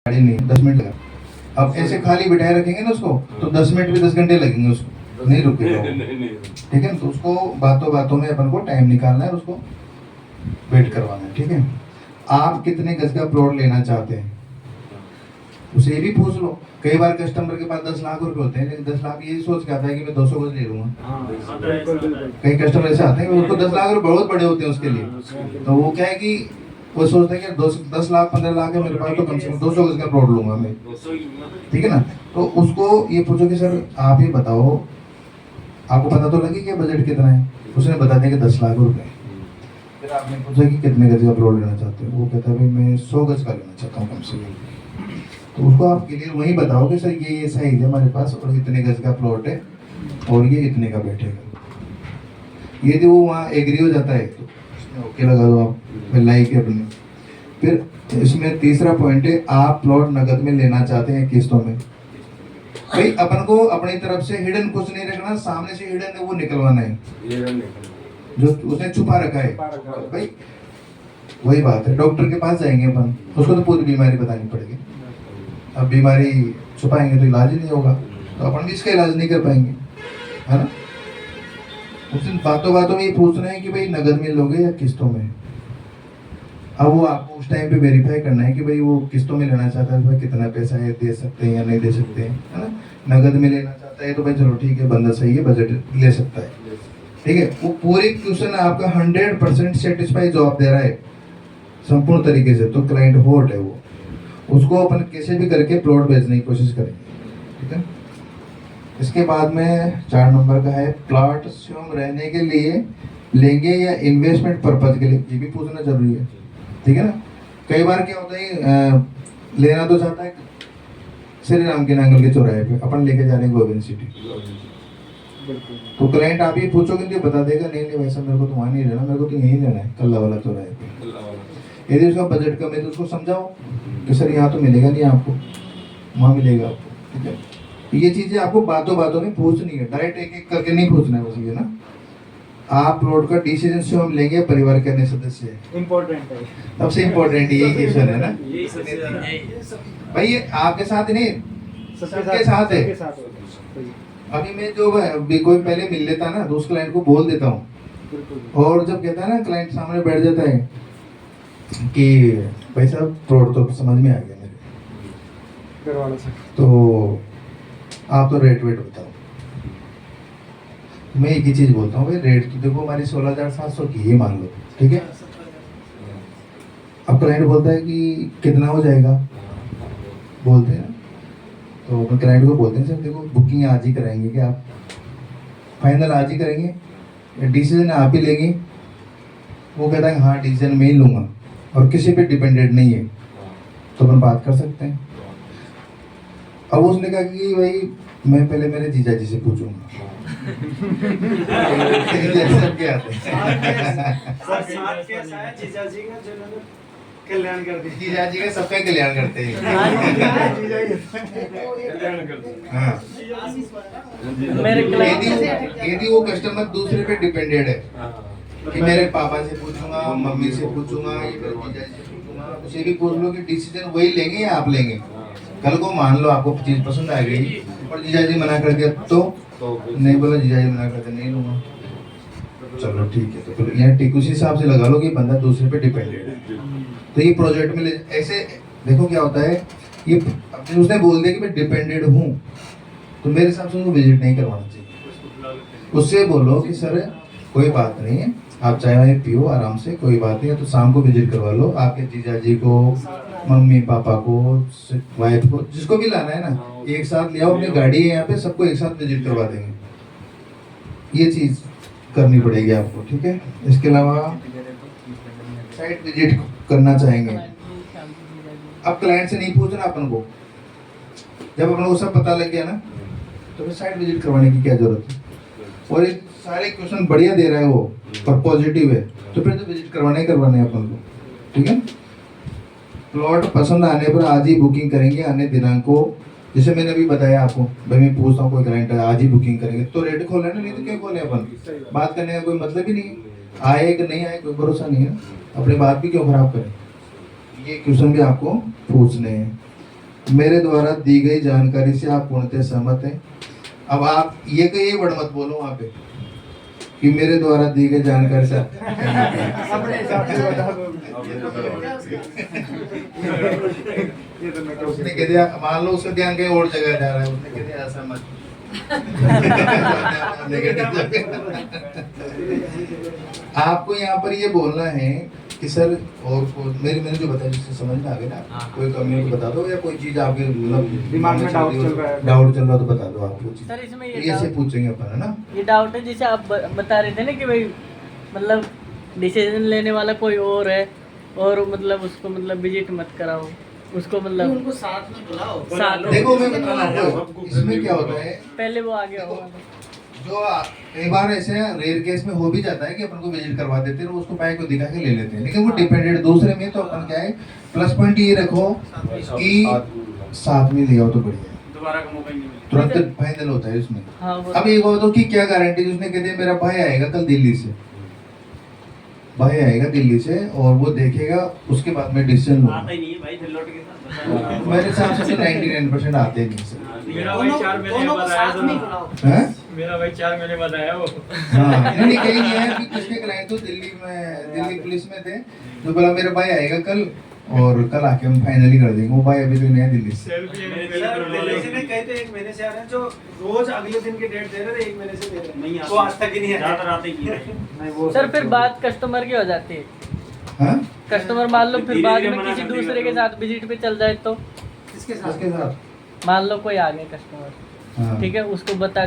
गाड़ी नहीं 10 मिनट लगा। अब ऐसे खाली बिठाए रखेंगे ना उसको तो 10 मिनट भी 10 घंटे लगेंगे उसको, नहीं रुकेगा वो। ठीक है, तो उसको बातों बातों में अपन को टाइम निकालना है, उसको वेट करवाना है। ठीक है, आप कितने गज का प्लॉट लेना चाहते हैं उसे ये भी पूछ लो। कई बार कस्टमर के पास 10 लाख रुपए होते हैं, लेकिन 10 लाख यही सोच के आता है कि मैं 200 गज ले लूंगा। कई कस्टमर ऐसे आते हैं कि उनको 10 लाख रुपए बहुत बड़े होते हैं उसके लिए, तो वो क्या है कि वो सोचते हैं कि 10 लाख 15 लाख है मेरे पास, तो कम से कम 200 गज का प्लॉट लूंगा मैं। ठीक है ना, तो उसको ये पूछो कि सर आप ही बताओ, आपको पता तो लगे कि बजट कितना है। उसने बता दिया कि 10 लाख रुपए। फिर आपने पूछा कि कितने गज का प्लॉट लेना चाहते हो, वो कहता है भाई मैं 100 गज का लेना चाहता हूँ कम से कम। तो उसको आप क्लियर वही बताओ कि सर ये साइज है हमारे पास और इतने गज का प्लॉट है और ये इतने का बैठेगा। यदि वो वहाँ एग्री हो जाता है तो उसमें ओके लगा दो आप, फिर लाइक है अपने। फिर इसमें तीसरा पॉइंट है, आप प्लॉट नगद में लेना चाहते हैं किस्तों में। भाई अपन को अपनी तरफ से हिडन कुछ नहीं रखना, सामने से हिडन है वो निकलवाना है जो उसने छुपा रखा है। भाई वही बात है, डॉक्टर के पास जाएंगे अपन, उसको तो पूरी बीमारी बतानी पड़ेगी। अब बीमारी छुपाएंगे तो इलाज ही नहीं होगा, तो अपन भी इसका इलाज नहीं कर पाएंगे, है ना। उस दिन बातों बातों में ये पूछना है कि भाई नगद में लोगे या किस्तों में। अब वो आपको उस टाइम पे वेरीफाई करना है कि भाई वो किस्तों में लेना चाहता है, भाई कितना पैसा है, दे सकते हैं या नहीं दे सकते हैं, है ना। नगद में लेना चाहता है तो भाई चलो ठीक है, बंदा सही है, बजट ले सकता है। ठीक है, वो पूरे क्वेश्चन आपका 100% सेटिस्फाई जवाब दे रहा है संपूर्ण तरीके से, तो क्लाइंट हॉट है वो, उसको अपन कैसे भी करके प्लॉट बेचने की कोशिश करेंगे। ठीक है, इसके बाद में 4 नंबर का है, प्लॉट स्वयं रहने के लिए लेंगे या इन्वेस्टमेंट पर्पज के लिए, ये भी पूछना जरूरी है। ठीक है ना, कई बार क्या होता है लेना तो चाहता है श्री राम के नांगल के चौराहे पे, अपन लेके जा रहे हैं गोविंद सिटी, तो क्लाइंट आप ही पूछोगे तो बता देगा नहीं नहीं वैसा मेरे को तो वहाँ नहीं लेना, मेरे को तो यहीं लेना है कल्ला वाला चौराहे पे। यदि उसका बजट कम है तो उसको समझाओ कि सर यहाँ तो मिलेगा नहीं आपको, वहाँ मिलेगा आपको। ठीक है, ये चीजें आपको बातों बातों में पूछनी है, डायरेक्ट एक एक करके नहीं पूछना है बस ये ना। आप प्लॉट का डिसीजन स्वयं लेंगे, परिवार के अन्य सदस्य इम्पोर्टेंट है, सबसे इम्पोर्टेंट यही क्वेश्चन है ना भाई। ये आपके साथ नहीं, सबके साथ है। अभी मैं जो कोई पहले मिल लेता ना तो उस क्लाइंट को बोल देता हूँ, और जब कहता है ना क्लाइंट सामने बैठ जाता है कि भाई साहब प्लॉट तो समझ में आ गया मेरे घर वालों से, तो आप तो रेट वेट बताओ। मैं एक ही चीज बोलता हूँ भाई, रेट तो देखो हमारी 16,700 की ही मान लो। ठीक है, अब क्लाइंट बोलता है कि कितना हो जाएगा, बोलते हैं ना, तो मैं क्लाइंट को बोलते हैं सर देखो बुकिंग आज ही कराएंगे क्या आप, फाइनल आज ही करेंगे, डिसीजन आप ही लेंगे। वो कहता है हाँ डिसीजन मैं ही लूँगा और किसी पे डिपेंडेंट नहीं है, तो अपन बात कर सकते हैं। अब उसने कहा कि भाई मैं पहले मेरे जीजा जी से पूछूंगा कल्याण करते हैं, जीजा जी का सबका कल्याण करते हैं। यदि वो कस्टमर दूसरे पे डिपेंडेंट है कि मेरे पापा से पूछूंगा, मम्मी से पूछूंगा, ये मेरे जीजा जी से पूछूंगा, उसे भी पूछ लो कि डिसीजन वही लेंगे या आप लेंगे। कल को मान लो आपको चीज पसंद आ गई और जीजा जी मना कर दिया तो नहीं, बोला जीजा जी मना करते नहीं लूंगा, चलो ठीक है, तो फिर यहाँ टिक उसी हिसाब से लगा लो कि बंदा दूसरे पे डिपेंडेंट है। तो ये प्रोजेक्ट में ऐसे देखो क्या होता है, ये उसने बोल दिया कि मैं डिपेंडेंट हूँ, तो मेरे हिसाब से उसको विजिट नहीं करवाना चाहिए। उससे बोलो कि सर कोई बात नहीं है, आप चाय वाय पियो आराम से, कोई बात नहीं है, तो शाम को विजिट करवा लो, आपके जीजा जी को, मम्मी पापा को, वाइफ को, जिसको भी लाना है ना एक साथ ले आओ, अपनी गाड़ी है यहाँ पे, सबको एक साथ विजिट करवा देंगे। ये चीज करनी पड़ेगी आपको। ठीक है, इसके अलावा साइट विजिट करना चाहेंगे। अब क्लाइंट से नहीं पूछना अपन को, जब अपन को सब पता लग गया ना तो फिर साइट विजिट करवाने की क्या जरूरत है। और ये सारे क्वेश्चन बढ़िया दे रहा है वो और पॉजिटिव है, तो फिर तो विजिट करवाना ही करवाना है अपन को। ठीक है, प्लॉट पसंद आने पर आज ही बुकिंग करेंगे, अन्य दिनांक को जैसे मैंने अभी बताया आपको, भाई मैं पूछता हूँ कोई क्लाइंट है आज ही बुकिंग करेंगे तो रेट खोले ना, नहीं तो क्यों खोले अपन, बात करने का कोई मतलब ही नहीं, आए कि नहीं आए कोई भरोसा नहीं है, अपनी बात भी क्यों खराब करें। ये क्वेश्चन भी आपको पूछने हैं। मेरे द्वारा दी गई जानकारी से आप पूर्णतः सहमत हैं। अब आप ये वर्ड मत बोलो वहाँ पे कि मेरे द्वारा दी गई जानकारी से अपने हिसाब से बता दो। ये तो मैं क्या उसने कह दिया, मान लो उसका ध्यान कहीं और जगह जा रहा है, उसने कह दिया ऐसा मत। आपको यहाँ पर ये बोलना है कि सर, और मैंने जो बताया जिससे समझ में आ गया ना, कोई कमी हो तो बता दो, या कोई चीज आपके मतलब दिमाग में डाउट चल रहा है। डाउट चल रहा है तो बता दो आप कुछ। सर इसमें ये से पूछेंगे अपन, है ना। ये डाउट है जैसे आप बता रहे थे ना कि भाई मतलब डिसीजन लेने वाला कोई और है और मतलब उसको मतलब विजिट मत कराओ, उसको मतलब उनको साथ में बुलाओ। साथ में देखो मैं बता रहा हूँ आपको, इसमें क्या होता है, पहले वो आगे होगा। जो कई बार ऐसे रेयर केस में हो भी जाता है कि अपन को विजिट करवा देते हैं, उसको बाइक को दिखा के ले लेते हैं, लेकिन वो डिपेंडेंट दूसरे में। तो अपन क्या है, प्लस पॉइंट ये रखो कि साथ में ले आओ तो बढ़िया है, दोबारा का मौका ही नहीं मिलेगा। तुरंत फाइनल होता है उसमें। हाँ वो अब एक बात हो कि क्या गारंटी, उसने कह दिया मेरा भाई आएगा कल दिल्ली से, भाई आएगा दिल्ली से और वो देखेगा, उसके बाद में डिसीजन लो। आता ही नहीं है भाई, फिर लौट के साथ मेरे हिसाब से तो 99% आते नहीं सर। मेरा भाई 4 महीने दोनों को बाद आया साथ में था। बुलाओ। हैं? मेरा भाई 4 महीने बाद आया वो। हाँ, नहीं कहीं नहीं है कि किसके क्लाइंट तो दिल्ली पुलिस में थे, जो बोला मेरा भाई आएगा कल और कल आके हम फाइनली कर देंगे। वो भाई अभी तो नहीं है दिल्ली से। सेल्फी दिल्ली से नहीं कहते 1 महीने से आ रहे हैं, जो रोज अगले दिन की डेट दे रहे थे 1 महीने से दे रहे हैं। नहीं वो आज तक ही नहीं है, ज्यादा आते ही नहीं वो। सर फिर बात कस्टमर की हो जाती है। हाँ? कस्टमर मान लो फिर धीरे बाद धीरे में मना किसी कर देगा दूसरे के वो। साथ विजिट पे चल जाए तो किसके साथ? उसके साथ मान लो कोई आ गया कस्टमर, हाँ। ठीक है, उसको बता